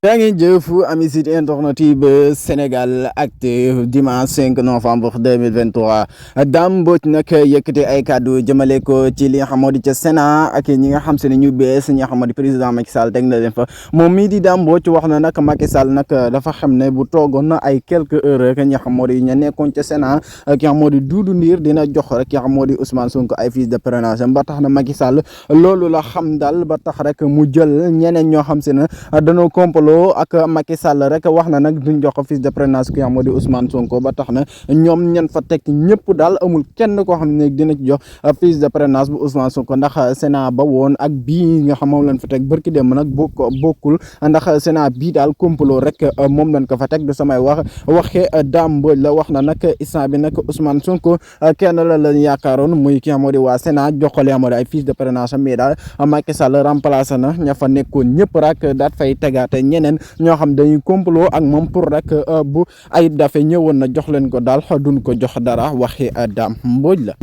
yaa ngi jëf ami site internet yi ba Sénégal Actu dimanche 5 novembre 2023 Dame Mbodj nag yëkkati ay kàddu jëmale ko ci li nga xam moo di ca Sénat ak ñi nga xam se ne ñu bees ñi nga xam moo di président Macky Sall teg na leen fa moom mii di Dame Mbodj wax na nag Macky Sall nag dafa xam ne bu toogoon na ay quelques heures rek ñi nga xam moo di ña nekkoon ca Sénat ki nga xam moo di Doudou Ndir dina jox rek ki nga xam moo di Ousmane Sonko ay fiches de parrainage ba tax na Macky Sall loolu la xam daal ba tax rek mu jël ñeneen ñoo xam se ne dañoo complot ak Macky Sall rek wax na nag duñ jox ko fiche de parrainage ki nga xam moo di Ousmane Sonko ba tax na ñoom ñan fa teg ñëpp daal amul kenn koo xam ne dina ci jox fiche de parrainage bu Ousmane Sonko ndax Sénat ba woon ak bii nga xam moom lañ fa teg barki dem nag bokkul ndax Sénat bii daal complot rek moom lañ ko fa teg du samay waxe Dame Mbodj la wax na nag instant bi nag Ousmane Sonko kenn la lañ yaakaaroon muy ki nga xam moo di waa Sénat jox ko li nga xam moo di ay fiche de parrainage mais daal Macky Sall remplacé na ña fa nekkoon ñëpp rek daat fay tegaate ñeneen ñoo xam dañuy complot ak moom pour rek bu ay dafe ñëwoon na jox leen ko daal duñ ko jox dara waxi Dame Mbodj la